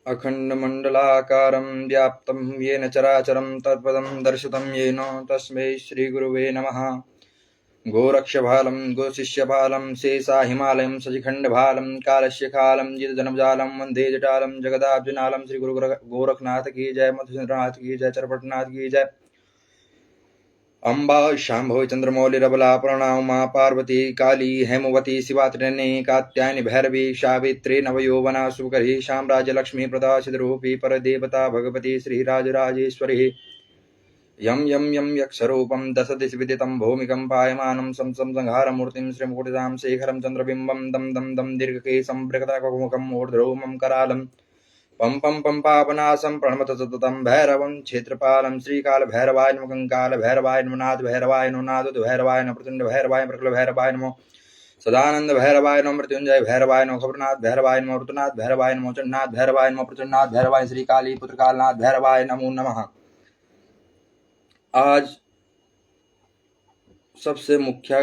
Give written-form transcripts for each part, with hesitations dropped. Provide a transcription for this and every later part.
अखण्डमण्डलाकारं व्याप्तं येन चराचरं तत्पदं दर्शितं येन तस्मै श्रीगुरुवे नमः। गोरक्षभालं गोशिष्यपालं शेषाहिमालयं सचिखण्डभालं कालस्य कालं जितजनजालं वन्दे जटालं जगदाब्जनालं श्रीगुरु गोरखनाथ की जय, मधुसूदननाथ की जय, चरपटनाथ की जय। अम्बा शाम्भवी चंद्रमौलिरबला प्रणव माँ पार्वती काली हेमवती शिवा त्रिनयनी कात्यायनी भैरवी सावित्री नवयौवना सुकरी साम्राज्य लक्ष्मी प्रदा सिद्धरूपी परदेवता भगवती श्रीराजराजेश्वरी यं यं यं यक्षरूपं दशदिशविदितं भौमिकं पायमानं संसं संहारमूर्तिं श्रीमुकुटिदां शेखरं चन्द्रबिम्बं दं दं दं दीर्घकेशं बृहदाकमुखं ऊर्ध्वरोमं करालं पं पं पं पापनाशं प्रणमत सततं भैरवं क्षेत्रपालं श्रीकालभैरवाय नमः। कंकालभैरवाय नमः, नादभैरवाय नमः, नादोदभैरवाय नमः, प्रचण्डभैरवाय प्रकलभैरवाय नमः, सदानंद भैरवाय नमः, मृत्युंजय भैरवाय नमः, खबरनाथ भैरवाय नमः, ऋतुनाथ भैरवाय नमः, चंडनाथ भैरवाय नमः, प्रचंडनाथ भैरवाय श्रीकाली पुत्रकालनाथ भैरवाय नमो नमः। आज सबसे मुख्य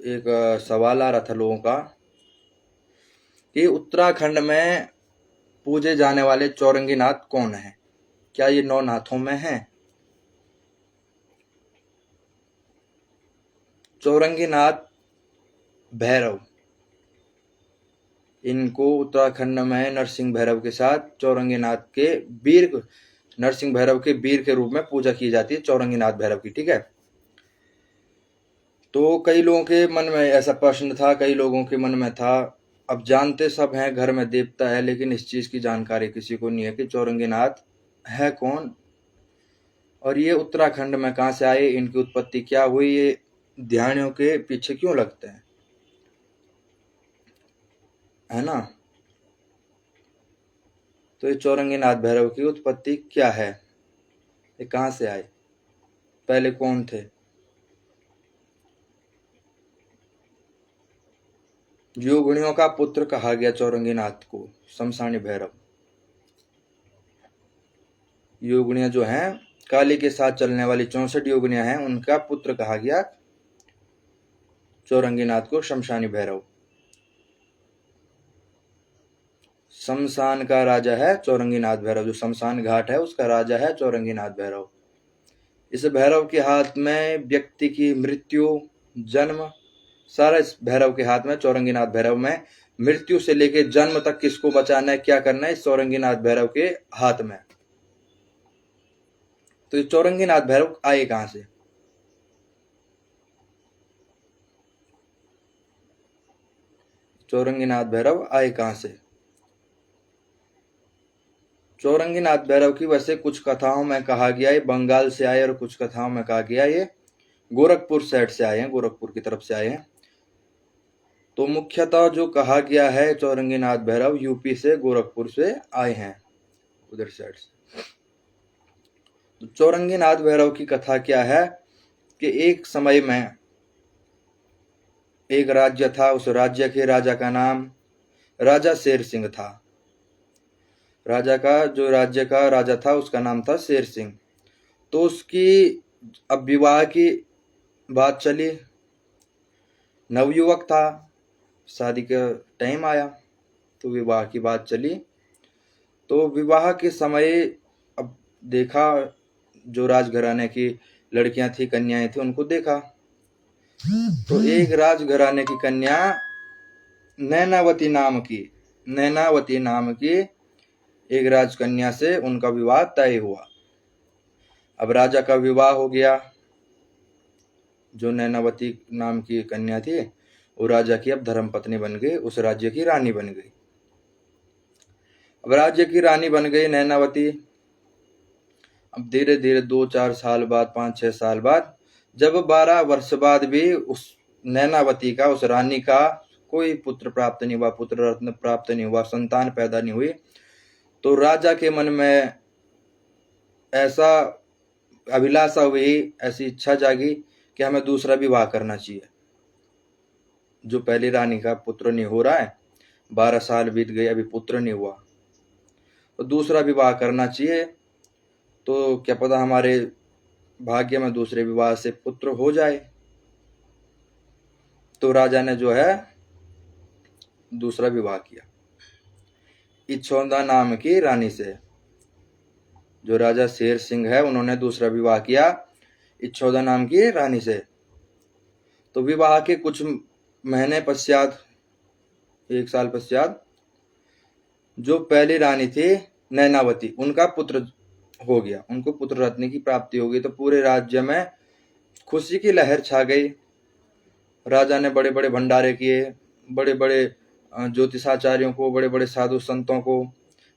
एक सवाल आ रहा था लोगों का कि उत्तराखंड में पूजे जाने वाले चौरंगी नाथ कौन है? क्या ये 9 नाथों में हैं? चौरंगी नाथ भैरव, इनको उत्तराखंड में नरसिंह भैरव के साथ चौरंगी नाथ के वीर, नरसिंह भैरव के वीर के रूप में पूजा की जाती है चौरंगी नाथ भैरव की। ठीक है, तो कई लोगों के मन में ऐसा प्रश्न था, कई लोगों के मन में था। अब जानते सब हैं घर में देवता है, लेकिन इस चीज की जानकारी किसी को नहीं है कि चौरंगी नाथ है कौन और ये उत्तराखंड में कहां से आए, इनकी उत्पत्ति क्या हुई, ये ध्यानियों के पीछे क्यों लगते हैं, है ना। तो ये चौरंगी नाथ भैरव की उत्पत्ति क्या है, ये कहां से आए, पहले कौन थे? योगिनियों का पुत्र कहा गया चौरंगी नाथ को, शमशानी भैरव। योगिनियां जो हैं, काली के साथ चलने वाली 64 योगिनियां हैं, उनका पुत्र कहा गया चौरंगी नाथ को शमशानी भैरव। शमशान का राजा है चौरंगी नाथ भैरव, जो शमशान घाट है उसका राजा है चौरंगी नाथ भैरव। इस भैरव के हाथ में व्यक्ति की मृत्यु, जन्म, सारा इस भैरव के हाथ में, चौरंगी नाथ भैरव में मृत्यु से लेके जन्म तक किसको बचाना है, क्या करना है, इस चौरंगी नाथ भैरव के हाथ में। तो ये चौरंगी नाथ भैरव आए कहां से? चौरंगी नाथ भैरव आए कहां से? चौरंगी नाथ भैरव की वैसे कुछ कथाओं में कहा गया ये बंगाल से आए और कुछ कथाओं में कहा गया ये गोरखपुर साइड से आए हैं, गोरखपुर की तरफ से आए हैं। तो मुख्यतः जो कहा गया है चौरंगी नाथ भैरव यूपी से, गोरखपुर से आए हैं, उधर साइड से। तो चौरंगी नाथ भैरव की कथा क्या है कि एक समय में एक राज्य था, उस राज्य के राजा का नाम राजा शेर सिंह था। राजा का, जो राज्य का राजा था उसका नाम था शेर सिंह। तो उसकी अब विवाह की बात चली, नवयुवक था, शादी का टाइम आया तो विवाह की बात चली। तो विवाह के समय अब देखा, जो राजघराने की लड़कियां थी, कन्याएं थी, उनको देखा तो एक राजघराने की कन्या नैनावती नाम की एक राजकन्या से उनका विवाह तय हुआ। अब राजा का विवाह हो गया, जो नैनावती नाम की कन्या थी वो राजा की अब धर्मपत्नी बन गई, उस राज्य की रानी बन गई। अब राज्य की रानी बन गई नैनावती। अब धीरे धीरे 2-4 साल बाद, 5-6 साल बाद, जब 12 वर्ष बाद भी उस नैनावती का, उस रानी का कोई पुत्र प्राप्त नहीं हुआ, पुत्र रत्न प्राप्त नहीं हुआ, संतान पैदा नहीं हुई, तो राजा के मन में ऐसा अभिलाषा हुई, ऐसी इच्छा जागी कि हमें दूसरा विवाह करना चाहिए। जो पहली रानी का पुत्र नहीं हो रहा है, 12 साल बीत गए, अभी पुत्र नहीं हुआ, तो दूसरा विवाह करना चाहिए, तो क्या पता हमारे भाग्य में दूसरे विवाह से पुत्र हो जाए। तो राजा ने जो है दूसरा विवाह किया। इच्छोदा नाम की रानी से। जो राजा शेर सिंह है उन्होंने दूसरा विवाह किया इच्छोदा नाम की रानी से। तो विवाह के कुछ महीने पश्चात, 1 साल पश्चात, जो पहली रानी थी नैनावती, उनका पुत्र हो गया, उनको पुत्र रत्न की प्राप्ति हो गई। तो पूरे राज्य में खुशी की लहर छा गई। राजा ने बड़े बड़े भंडारे किए, बड़े बड़े ज्योतिषाचार्यों को, बड़े बड़े साधु संतों को,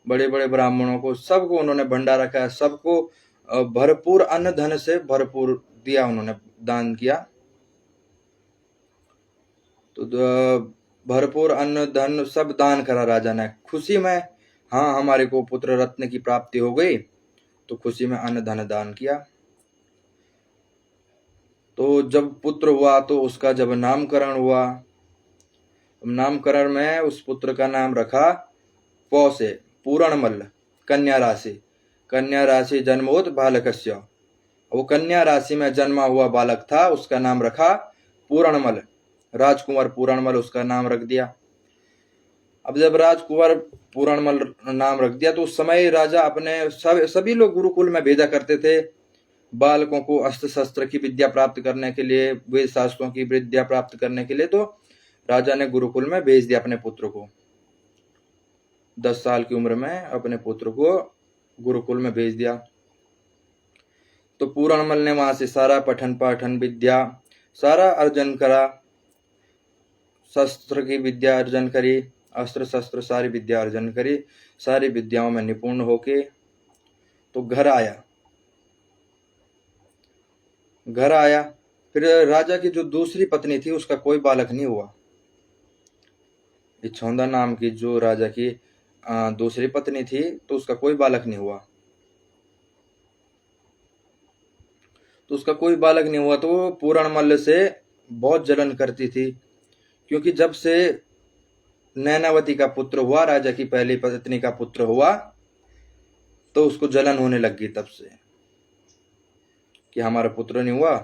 बड़े बड़े ब्राह्मणों को, सबको उन्होंने भंडारा खाया, सबको भरपूर अन्न धन से भरपूर दिया, उन्होंने दान किया। तो भरपूर अन्न धन सब दान करा राजा ने खुशी में। हाँ, हमारे को पुत्र रत्न की प्राप्ति हो गई, तो खुशी में अन्न धन दान किया। तो जब पुत्र हुआ तो उसका जब नामकरण हुआ, नामकरण में उस पुत्र का नाम रखा पौ से पूरणमल, कन्या राशि। कन्या राशि जन्मोत बालकस्य, वो कन्या राशि में जन्मा हुआ बालक था, उसका नाम रखा पूरणमल, राजकुमार पूरणमल उसका नाम रख दिया। अब जब राजकुमार पूरणमल नाम रख दिया तो उस समय राजा अपने सभी लोग गुरुकुल में भेजा करते थे बालकों को अस्त्र शस्त्र की विद्या प्राप्त करने के लिए, वेद शास्त्रों की विद्या प्राप्त करने के लिए। तो राजा ने गुरुकुल में भेज दिया अपने पुत्र को। 10 साल की उम्र में अपने पुत्र को गुरुकुल में भेज दिया। तो पूरणमल ने वहां से सारा पठन पाठन विद्या सारा अर्जन करा, शस्त्र की विद्या अर्जन करी, अस्त्र शस्त्र सारी विद्या अर्जन करी, सारी विद्याओं में निपुण होके तो घर आया। फिर राजा की जो दूसरी पत्नी थी उसका कोई बालक नहीं हुआ। इच्छोदा नाम की जो राजा की दूसरी पत्नी थी तो उसका कोई बालक नहीं हुआ। तो वो पूरणमल से बहुत जलन करती थी, क्योंकि जब से नैनावती का पुत्र हुआ, राजा की पहली पत्नी का पुत्र हुआ, तो उसको जलन होने लग गई तब से कि हमारा पुत्र नहीं हुआ।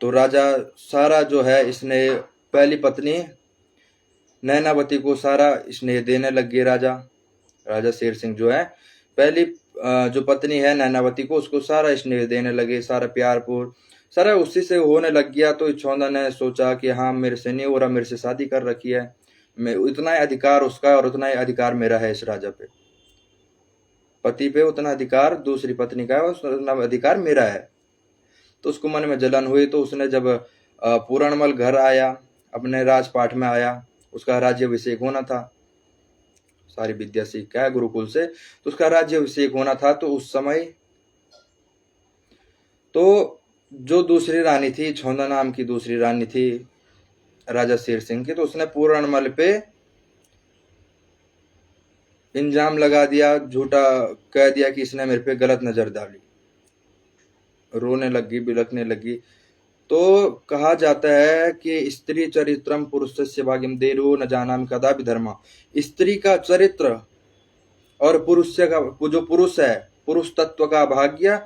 तो राजा सारा जो है स्नेह, पहली पत्नी नैनावती को सारा स्नेह देने लग गए। राजा शेर सिंह जो है पहली जो पत्नी है नैनावती को, उसको सारा स्नेह देने लगे, सारा प्यारपूर सारा उसी से होने लग गया। तो इच्छोदा ने सोचा कि हाँ, मेरे से नहीं हो रहा, मेरे से शादी कर रखी है, मैं उतना ही अधिकार उसका और उतना ही अधिकार मेरा है इस राजा पे, पति पे उतना अधिकार दूसरी पत्नी का है, उतना अधिकार मेरा है। तो उसको मन में जलन हुई। तो उसने जब पूरणमल घर आया, अपने राजपाट में आया, उसका राज्याभिषेक होना था, सारी विद्या सीख के आया गुरुकुल से, तो उसका राज्याभिषेक होना था। तो उस समय तो जो दूसरी रानी थी, इच्छोदा नाम की दूसरी रानी थी राजा शेर सिंह की, तो उसने पूरणमल पे इल्जाम लगा दिया, झूठा कह दिया कि इसने मेरे पे गलत नजर डाली। रोने लगी, बिलखने लगी। तो कहा जाता है कि स्त्री चरित्रम पुरुषस्य भाग्यम देरो न जानामि कदापि धर्मा। स्त्री का चरित्र और पुरुष का, जो पुरुष है, पुरुष तत्व का भाग्य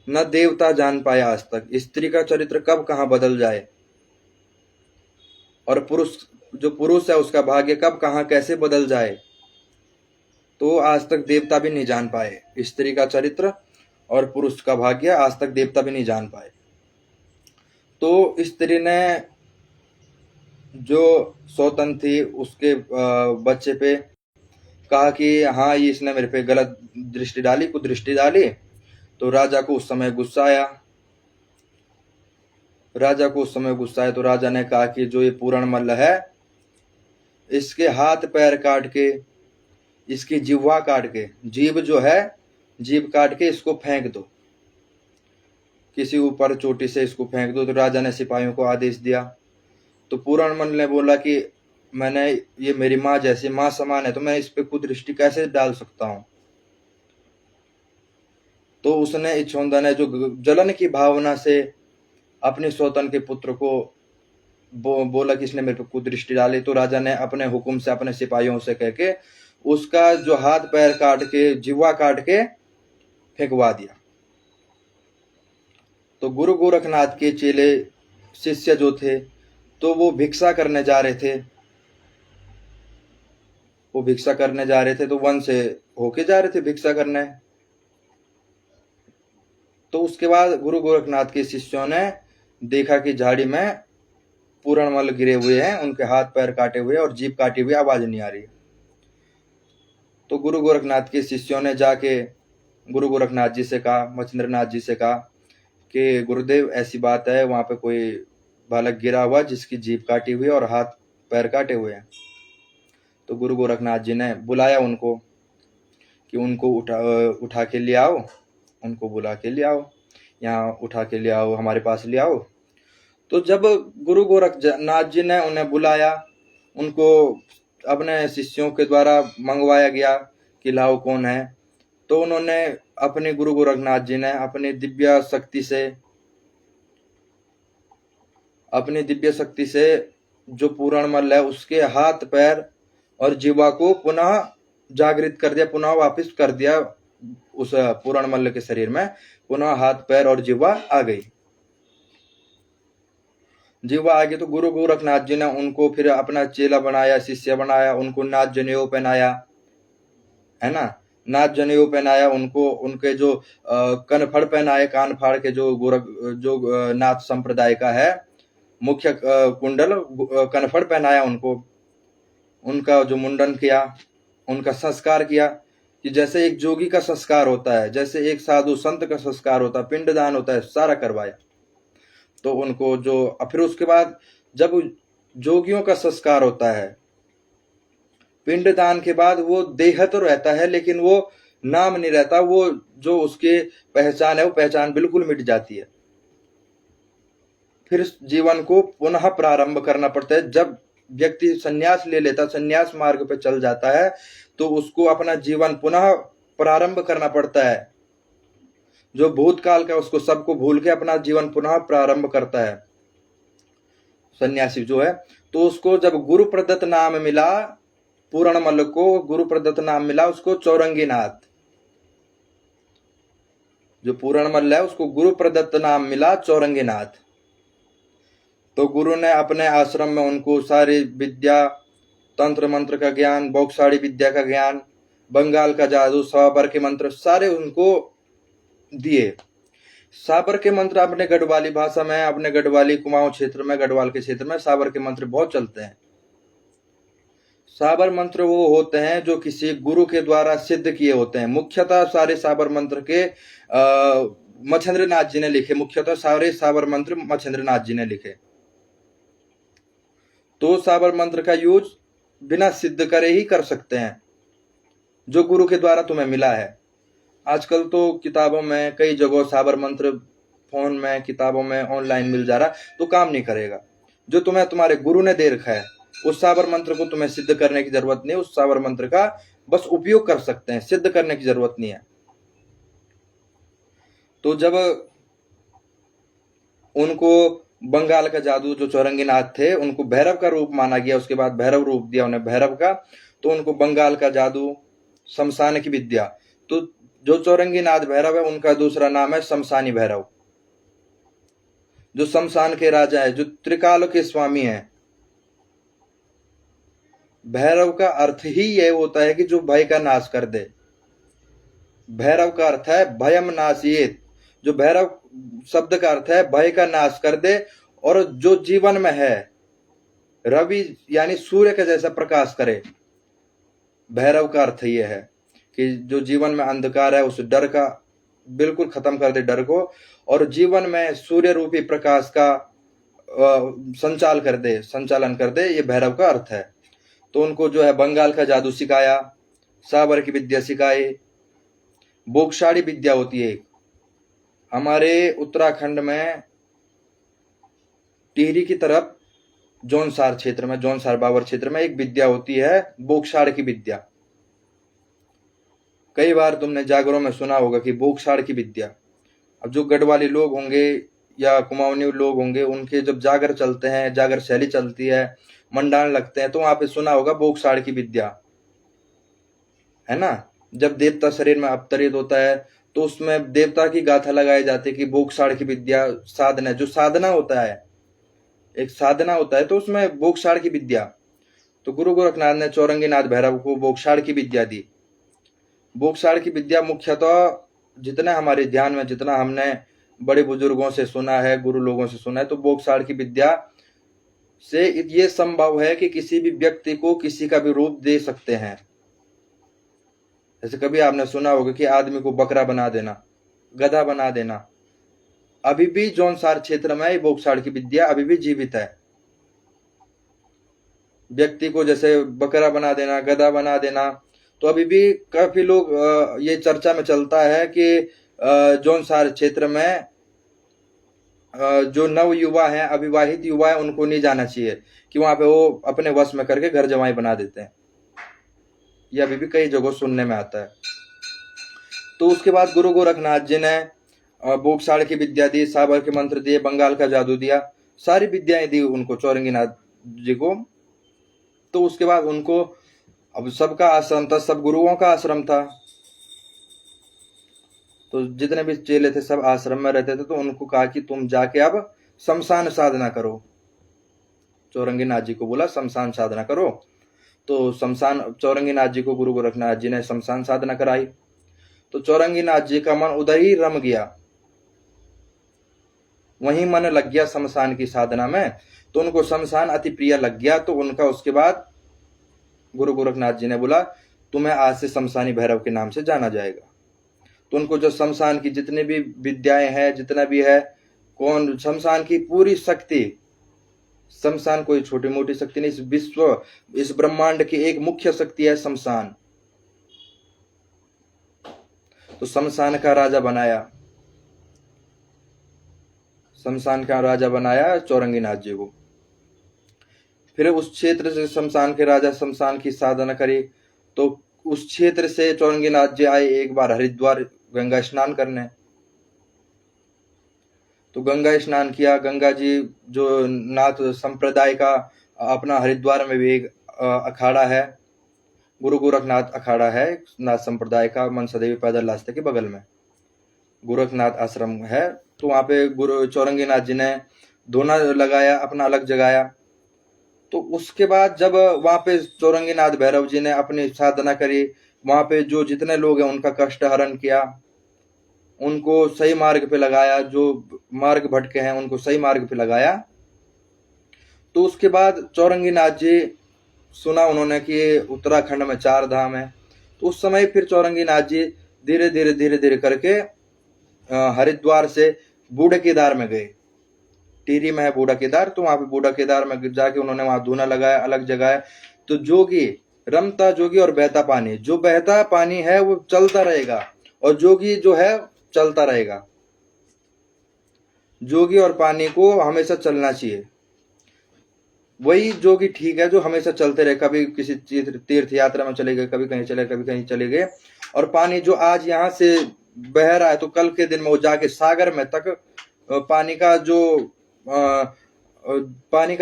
न देवता जान पाया आज तक। स्त्री का चरित्र कब कहाँ बदल जाए और जो पुरुष है उसका भाग्य कब कहाँ कैसे बदल जाए, तो आज तक देवता भी नहीं जान पाए। स्त्री का चरित्र और पुरुष का भाग्य आज तक देवता भी नहीं जान पाए। तो स्त्री ने जो सौतन थी उसके बच्चे पे कहा कि हाँ, ये इसने मेरे पे गलत दृष्टि डाली, कुदृष्टि डाली। तो राजा को उस समय गुस्सा आया। तो राजा ने कहा कि जो ये पूरणमल है, इसके हाथ पैर काट के, इसकी जिह्वा काट के, जीभ काट के इसको फेंक दो, किसी ऊपर चोटी से इसको फेंक दो। तो राजा ने सिपाहियों को आदेश दिया। तो पूरणमल ने बोला कि ये मेरी माँ जैसी, माँ समान है, तो मैं इस पे कुदृष्टि कैसे डाल सकता हूँ। तो उसने, इच्छोदा ने जो जलन की भावना से अपने सौतन के पुत्र को बोला कि इसने मेरे पे कुदृष्टि डाली। तो राजा ने अपने हुक्म से अपने सिपाहियों से कह के उसका जो हाथ पैर काट के, जिह्वा काट के फेंकवा दिया। तो गुरु गोरखनाथ के चेले शिष्य जो थे, तो वो भिक्षा करने जा रहे थे। वो भिक्षा करने जा रहे थे, तो वन से होके जा रहे थे भिक्षा करने। तो उसके बाद गुरु गोरखनाथ के शिष्यों ने देखा कि झाड़ी में पूरणमल गिरे हुए हैं, उनके हाथ पैर काटे हुए और जीभ काटी हुई, आवाज नहीं आ रही। तो गुरु गोरखनाथ के शिष्यों ने जाके गुरु गोरखनाथ जी से कहा, मच्छिंद्रनाथ जी से कहा कि गुरुदेव ऐसी बात है, वहां पे कोई बालक गिरा हुआ जिसकी जीभ काटी हुई और हाथ पैर काटे हुए हैं। तो गुरु गोरखनाथ जी ने बुलाया उनको कि उनको उठा के ले आओ, उनको बुला के ले आओ, यहाँ उठा के ले आओ, हमारे पास ले आओ। तो जब गुरु गोरखनाथ जी ने उन्हें बुलाया, उनको अपने शिष्यों के द्वारा मंगवाया गया कि लाओ कौन है। तो उन्होंने अपने गुरु गोरखनाथ जी ने अपनी दिव्य शक्ति से जो पूरणमल है उसके हाथ पैर और जीवा को पुनः जागृत कर दिया, पुनः वापस कर दिया। उस पूरणमल के शरीर में पुनः हाथ पैर और जीवा आ गई। जीवा आ गई तो गुरु गोरखनाथ जी ने उनको फिर अपना चेला बनाया, शिष्य बनाया, उनको नाथ जनेऊ पहनाया, है ना, नाथ जनेऊ पहनाया उनको, उनके जो कनफड़ पहनाए, कान फाड़ के, जो नाथ संप्रदाय का है मुख्य कुंडल कनफड़ पहनाया उनको, उनका जो मुंडन किया, उनका संस्कार किया कि जैसे एक जोगी का संस्कार होता है, जैसे एक साधु संत का संस्कार होता है, पिंडदान होता है, सारा करवाया। तो उनको जो फिर उसके बाद जब जोगियों का संस्कार होता है, पिंडदान के बाद वो देह तो रहता है लेकिन वो नाम नहीं रहता, वो जो उसके पहचान है वो पहचान बिल्कुल मिट जाती है। फिर जीवन को पुनः प्रारंभ करना पड़ता है। जब व्यक्ति संन्यास ले लेता, संन्यास मार्ग पे चल जाता है, तो उसको अपना जीवन पुनः प्रारंभ करना पड़ता है। जो भूतकाल का उसको सबको भूल के अपना जीवन पुनः प्रारंभ करता है सन्यासी जो है। तो उसको जब गुरु प्रदत्त नाम मिला, पूरणमल को गुरु प्रदत्त नाम मिला उसको चौरंगीनाथ, जो पूरणमल है उसको गुरु प्रदत्त नाम मिला चौरंगीनाथ। तो गुरु ने अपने आश्रम में उनको सारी विद्या, तंत्र मंत्र का ज्ञान, बौक्षाड़ी विद्या का ज्ञान, बंगाल का जादू, साबर के मंत्र सारे उनको दिए। साबर के मंत्र अपने गढ़वाली भाषा में, अपने गढ़वाली कुमाऊं क्षेत्र में, गढ़वाल के क्षेत्र में साबर के मंत्र बहुत चलते हैं। साबर मंत्र वो होते हैं जो किसी गुरु के द्वारा सिद्ध किए होते हैं। मुख्यतः सारे साबर मंत्र के मच्छिंद्रनाथ जी ने लिखे, मुख्यतः सारे साबर मंत्र मच्छिंद्रनाथ जी ने लिखे। तो साबर मंत्र का यूज बिना सिद्ध करे ही कर सकते हैं, जो गुरु के द्वारा तुम्हें मिला है। आजकल तो किताबों में कई जगह साबर मंत्र फोन में, किताबों में, ऑनलाइन मिल जा रहा, तो काम नहीं करेगा। जो तुम्हें तुम्हारे गुरु ने दे रखा है, उस साबर मंत्र को तुम्हें सिद्ध करने की जरूरत नहीं, उस साबर मंत्र का बस उपयोग कर सकते हैं, सिद्ध करने की जरूरत नहीं है। तो जब उनको बंगाल का जादू, जो चौरंगीनाथ थे, उनको भैरव का रूप माना गया, उसके बाद भैरव रूप दिया उन्हें भैरव का, तो उनको बंगाल का जादू, शमशान की विद्या। तो जो चौरंगीनाथ भैरव है उनका दूसरा नाम है शमशानी भैरव, जो शमशान के राजा है, जो त्रिकाल के स्वामी हैं। भैरव का अर्थ ही यह होता है कि जो भय का नाश कर दे। भैरव का अर्थ है भयम नाशियेत, जो भैरव शब्द का अर्थ है भय का नाश कर दे, और जो जीवन में है रवि यानी सूर्य का जैसा प्रकाश करे। भैरव का अर्थ यह है कि जो जीवन में अंधकार है उस डर का बिल्कुल खत्म कर दे, डर को, और जीवन में सूर्य रूपी प्रकाश का संचालन कर दे, ये भैरव का अर्थ है। तो उनको जो है बंगाल का जादू सिखाया, साबर की विद्या सिखाई, बोगशाड़ी विद्या होती है। हमारे उत्तराखंड में टिहरी की तरफ जौनसार क्षेत्र में, जौनसार बाबर क्षेत्र में एक विद्या होती है बोगशाड़ की विद्या। कई बार तुमने जागरों में सुना होगा कि बोगशाड़ की विद्या। अब जो गढ़वाली लोग होंगे या कुमाऊनी लोग होंगे, उनके जब जागर चलते हैं, जागर शैली चलती है, मंडान लगते हैं, तो वहां पे सुना होगा बोगशाड़ की विद्या, है ना। जब देवता शरीर में अवतरित होता है तो उसमें देवता की गाथा लगाई जाती है कि बोगशाड़ की विद्या साधना, जो साधना होता है, एक साधना होता है, तो उसमें बोगशाड़ की विद्या। तो गुरु गोरखनाथ ने चौरंगीनाथ भैरव को बोगसाड़ की विद्या दी। बोगसाड़ की विद्या मुख्यतः जितना हमारे ध्यान में, जितना हमने बड़े बुजुर्गों से सुना है, गुरु लोगों से सुना है, तो बोगसाड़ की विद्या से ये संभव है कि किसी भी व्यक्ति को किसी का भी रूप दे सकते हैं। जैसे कभी आपने सुना होगा कि आदमी को बकरा बना देना, गधा बना देना। अभी भी जौनसार क्षेत्र में बोगसाड़ की विद्या अभी भी जीवित है। व्यक्ति को जैसे बकरा बना देना, गधा बना देना, तो अभी भी काफी लोग ये चर्चा में चलता है कि जौनसार क्षेत्र में जो नव युवा हैं, अविवाहित युवा हैं, उनको नहीं जाना चाहिए कि वहां पे वो अपने वश में करके घर जमाई बना देते हैं। ये अभी भी कई जगह सुनने में आता है। तो उसके बाद गुरु गोरखनाथ जी ने बोगसाड़ की विद्या दी, साबर के मंत्र दिए, बंगाल का जादू दिया, सारी विद्याएं दी उनको, चौरंगीनाथ जी को। तो उसके बाद उनको, अब सबका आश्रम था, सब गुरुओं का आश्रम था, तो जितने भी चेले थे सब आश्रम में रहते थे। तो उनको कहा कि तुम जाके अब शमशान साधना करो। चौरंगीनाथ जी को बोला शमशान साधना करो। तो शमशान, चौरंगीनाथ जी को गुरु गोरखनाथ जी ने शमशान साधना कराई। तो चौरंगीनाथ जी का मन उधर ही रम गया, वहीं मन लग गया शमशान की साधना में। तो उनको शमशान अति प्रिय लग गया। तो उनका उसके बाद गुरु गोरखनाथ जी ने बोला तुम्हें आज से शमशानी भैरव के नाम से जाना जाएगा। तो उनको जो शमशान की जितनी भी विद्याएं हैं, जितना भी है, कौन शमशान की पूरी शक्ति, शमशान कोई छोटी मोटी शक्ति नहीं, इस विश्व, इस ब्रह्मांड की एक मुख्य शक्ति है शमशान। तो शमशान का राजा बनाया, शमशान का राजा बनाया चौरंगीनाथ जी को। फिर उस क्षेत्र से शमशान के राजा शमशान की साधना करी। तो उस क्षेत्र से चौरंगीनाथ जी आए एक बार हरिद्वार गंगा स्नान करने। तो गंगा स्नान किया। गंगा जी जो नाथ संप्रदाय का अपना हरिद्वार में भी एक अखाड़ा है, गुरु गोरखनाथ अखाड़ा है नाथ संप्रदाय का, मनसा देवी पैदल रास्ते के बगल में गोरखनाथ आश्रम है। तो वहां पे गुरु चौरंगीनाथ जी ने धोना लगाया, अपना अलग जगाया। तो उसके बाद जब वहां पे चौरंगीनाथ भैरव जी ने अपनी साधना करी, वहां पे जो जितने लोग हैं उनका कष्ट हरण किया, उनको सही मार्ग पे लगाया, जो मार्ग भटके हैं उनको सही मार्ग पे लगाया। तो उसके बाद चौरंगीनाथ जी, सुना उन्होंने कि उत्तराखंड में 4 धाम है। तो उस समय फिर चौरंगीनाथ जी धीरे धीरे करके हरिद्वार से बूढ़े केदार में गए। टिहरी में है बूढ़ा केदार। तो वहां पे बूढ़ा केदार में जाके उन्होंने वहां धूना लगाया, अलग जगाया। तो जोगी, रमता जोगी और बहता पानी, जो बहता पानी है वो चलता रहेगा और जोगी जो है चलता रहेगा। जोगी और पानी को हमेशा चलना चाहिए। वही जोगी ठीक है जो हमेशा चलते रहे, कभी किसी तीर्थ यात्रा में चले गए, कभी कहीं चले, कभी कहीं चले गए। और पानी जो आज यहाँ से बह रहा है तो कल के दिन में वो जाके सागर में तक, पानी का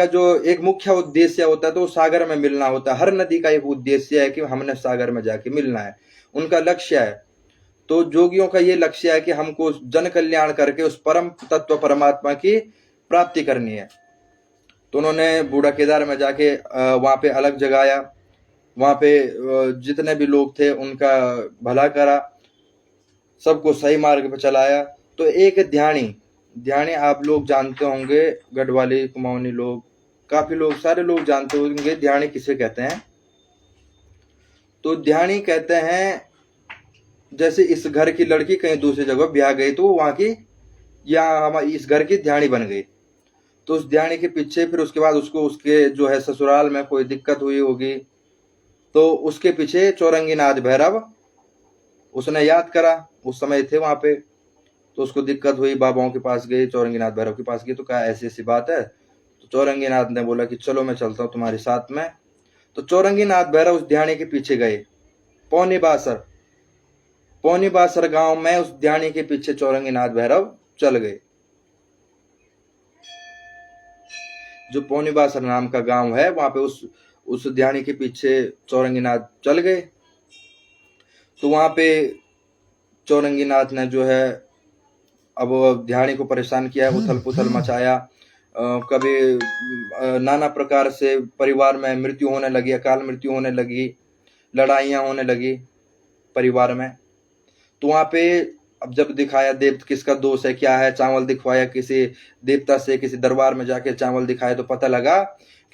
जो एक मुख्य उद्देश्य होता है तो सागर में मिलना होता है। हर नदी का एक उद्देश्य है कि हमने सागर में जाके मिलना है, उनका लक्ष्य है। तो जोगियों का ये लक्ष्य है कि हमको जन कल्याण करके उस परम तत्व परमात्मा की प्राप्ति करनी है। तो उन्होंने बूढ़ा केदार में जाके वहां पे अलग जगाया, वहां पे जितने भी लोग थे उनका भला करा, सबको सही मार्ग पे चलाया। तो एक ध्यानी आप लोग जानते होंगे, गढ़वाली कुमाऊनी लोग, काफी लोग, सारे लोग जानते होंगे ध्यानी किसे कहते हैं। तो ध्यानी कहते हैं जैसे इस घर की लड़की कहीं दूसरी जगह ब्याह गई तो वहां की, या हमारी इस घर की ध्यानी बन गई। तो उस ध्यानी के पीछे फिर उसके बाद उसको उसके जो है ससुराल में कोई दिक्कत हुई होगी, तो उसके पीछे चौरंगीनाथ भैरव उसने याद करा, उस समय थे वहां पे। तो उसको दिक्कत हुई, बाबाओं के पास गई, चौरंगीनाथ भैरव के पास गई। तो कहा ऐसी ऐसी बात है। तो चौरंगीनाथ ने बोला कि चलो मैं चलता हूँ तुम्हारे साथ में। तो चौरंगीनाथ भैरव उस ध्यानी के पीछे गए। पौनी बासर गांव में उस ध्यानी के पीछे चौरंगीनाथ भैरव चल गए। जो पौनी बासर नाम का गांव है वहां पे उस ध्यानी के पीछे चौरंगीनाथ चल गए। तो वहां पे चौरंगीनाथ ने जो है अब ध्यानी को परेशान किया, उथल पुथल मचाया। कभी नाना प्रकार से परिवार में मृत्यु होने लगी, अकाल मृत्यु होने लगी, लड़ाइयाँ होने लगी परिवार में। तो वहाँ पे अब जब दिखाया देव किसका दोष है, क्या है, चावल दिखवाया किसी देवता से, किसी दरबार में जाके चावल दिखाया, तो पता लगा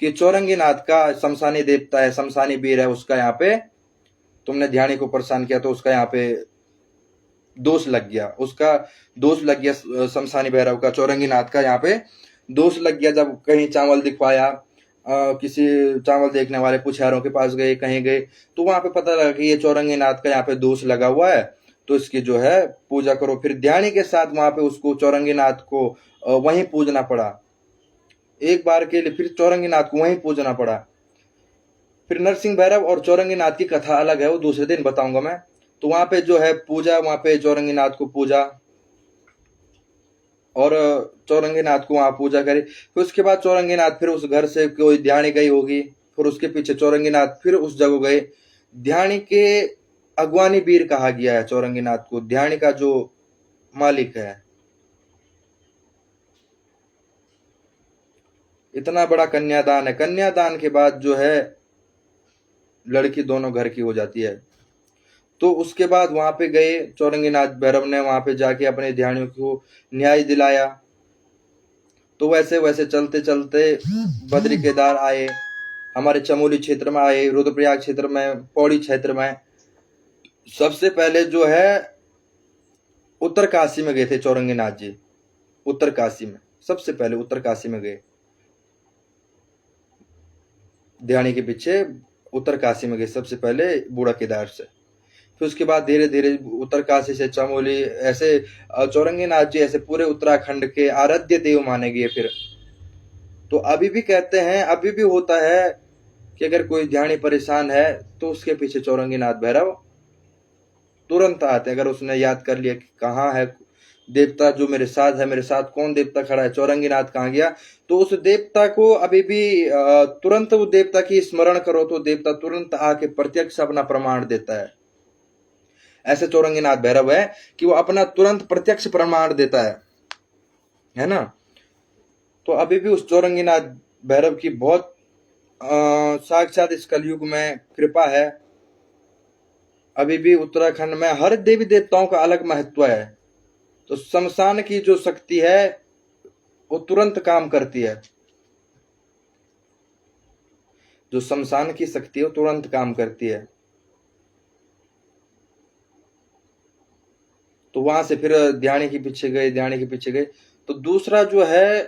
कि चौरंगीनाथ का शमशानी देवता है, शमशानी वीर है, उसका यहाँ पे तुमने ध्यानी को परेशान किया तो उसका यहाँ पे दोष लग गया, उसका दोष लग गया, शमशानी भैरव का, चौरंगीनाथ का यहाँ पे दोष लग गया। जब कहीं चावल दिखवाया, किसी चावल देखने वाले पुछारों के पास गए, कहीं गए, तो वहां पे पता लगा कि ये चौरंगीनाथ का यहाँ पे दोष लगा हुआ है, तो इसकी जो है पूजा करो। फिर ध्यानी के साथ वहां पे उसको चौरंगीनाथ को वहीं पूजना पड़ा, एक बार के लिए फिर चौरंगीनाथ को वहीं पूजना पड़ा। फिर नरसिंह भैरव और चौरंगीनाथ की कथा अलग है, वो दूसरे दिन बताऊंगा मैं। तो वहां पे जो है पूजा, वहां पे चौरंगीनाथ को पूजा, और चौरंगीनाथ को वहां पूजा करी। फिर उसके बाद चौरंगीनाथ फिर उस घर से कोई ध्यानी गई होगी, फिर उसके पीछे चौरंगीनाथ फिर उस जगह गए। ध्यानी के अगवानी वीर कहा गया है चौरंगीनाथ को, ध्यानी का जो मालिक है। इतना बड़ा कन्यादान है। कन्यादान के बाद जो है लड़की दोनों घर की हो जाती है। तो उसके बाद वहां पे गए चौरंगीनाथ भैरव ने, वहां पे जाके अपने ध्यानियों को न्याय दिलाया। तो वैसे वैसे चलते चलते बद्री केदार आए, हमारे चमोली क्षेत्र में आए, रुद्रप्रयाग क्षेत्र में, पौड़ी क्षेत्र में। सबसे पहले जो है उत्तर काशी में गए थे चौरंगीनाथ जी, उत्तर काशी में सबसे पहले उत्तर काशी में गए, ध्यानी के पीछे उत्तर काशी में गए सबसे पहले बूढ़ा केदार से। फिर उसके बाद धीरे धीरे उत्तर काशी से चमोली, ऐसे चौरंगीनाथ जी ऐसे पूरे उत्तराखंड के आराध्य देव माने गए। फिर तो अभी भी कहते हैं, अभी भी होता है कि अगर कोई ध्यानी परेशान है तो उसके पीछे चौरंगीनाथ भैरव तुरंत आते हैं। अगर उसने याद कर लिया कि कहाँ है देवता जो मेरे साथ है, मेरे साथ कौन देवता खड़ा है, चौरंगीनाथ कहाँ गया, तो उस देवता को अभी भी तुरंत वो देवता की स्मरण करो तो देवता तुरंत आके प्रत्यक्ष अपना प्रमाण देता है। ऐसे चौरंगीनाथ भैरव है कि वो अपना तुरंत प्रत्यक्ष प्रमाण देता है ना। तो अभी भी उस चौरंगीनाथ भैरव की बहुत साक्षात इस कलयुग में कृपा है। अभी भी उत्तराखंड में हर देवी देवताओं का अलग महत्व है। तो शमशान की जो शक्ति है वो तुरंत काम करती है, जो शमशान की शक्ति है वो तुरंत काम करती है। तो वहां से फिर ध्यानी के पीछे गए, ध्यानी के पीछे गए। तो दूसरा जो है,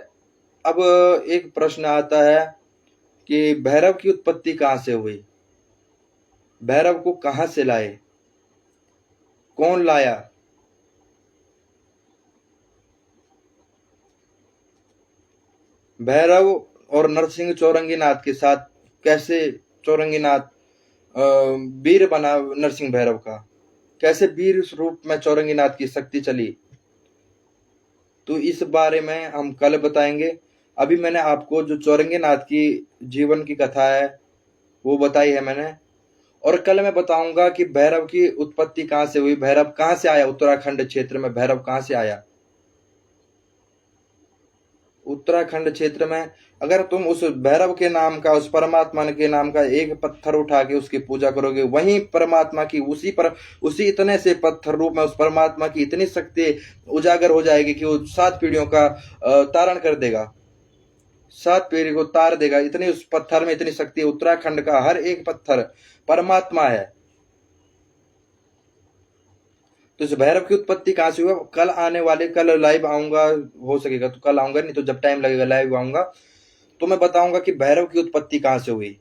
अब एक प्रश्न आता है कि भैरव की उत्पत्ति कहां से हुई, भैरव को कहां से लाए, कौन लाया। भैरव और नरसिंह चौरंगीनाथ के साथ कैसे चौरंगीनाथ वीर बना, नरसिंह भैरव का कैसे वीर रूप में चौरंगीनाथ की शक्ति चली, तो इस बारे में हम कल बताएंगे। अभी मैंने आपको जो चौरंगीनाथ की जीवन की कथा है वो बताई है मैंने, और कल मैं बताऊंगा कि भैरव की उत्पत्ति कहां से हुई, भैरव कहां से आया, उत्तराखंड क्षेत्र में भैरव कहां से आया। उत्तराखंड क्षेत्र में अगर तुम उस भैरव के नाम का, उस परमात्मा के नाम का एक पत्थर उठा के उसकी पूजा करोगे, वहीं परमात्मा की उसी इतने से पत्थर रूप में उस परमात्मा की इतनी शक्ति उजागर हो जाएगी कि वो 7 पीढ़ियों का तारण कर देगा, 7 पीढ़ी को तार देगा। इतनी उस पत्थर में इतनी शक्ति, उत्तराखंड का हर एक पत्थर परमात्मा है। तो इस भैरव की उत्पत्ति कहां से हुआ, कल आने वाले, कल लाइव आऊंगा, हो सकेगा तो कल आऊंगा, नहीं तो जब टाइम लगेगा लाइव आऊंगा, तो मैं बताऊंगा कि भैरव की उत्पत्ति कहां से हुई,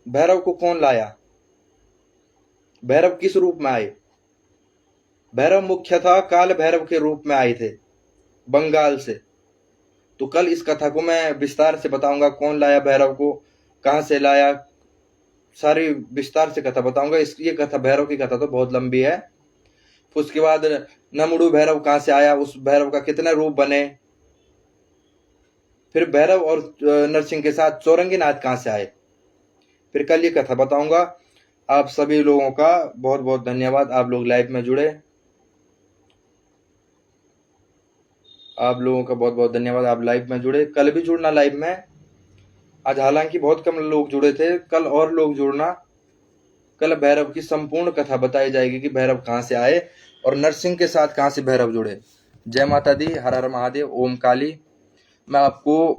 भैरव को कौन लाया, भैरव किस रूप में आए। भैरव मुख्यतः काल भैरव के रूप में आए थे बंगाल से। तो कल इस कथा को मैं विस्तार से बताऊंगा, कौन लाया भैरव को, कहां से लाया, सारी विस्तार से कथा बताऊंगा। इसकी कथा, भैरव की कथा तो बहुत लंबी है। उसके बाद नमड़ू भैरव कहां से आया, उस भैरव का कितने रूप बने, फिर भैरव और नरसिंह के साथ चौरंगीनाथ कहां से आए, फिर कल ये कथा बताऊंगा। आप सभी लोगों का बहुत बहुत धन्यवाद, आप लोग लाइव में जुड़े। आप लोगों का बहुत बहुत धन्यवाद, आप लाइव में जुड़े। कल भी जुड़ना लाइव में, आज हालांकि बहुत कम लोग जुड़े थे, कल और लोग जुड़ना। कल भैरव की संपूर्ण कथा बताई जाएगी कि भैरव कहाँ से आए और नरसिंह के साथ कहाँ से भैरव जुड़े। जय माता दी, हर हर महादेव, ओम काली। मैं आपको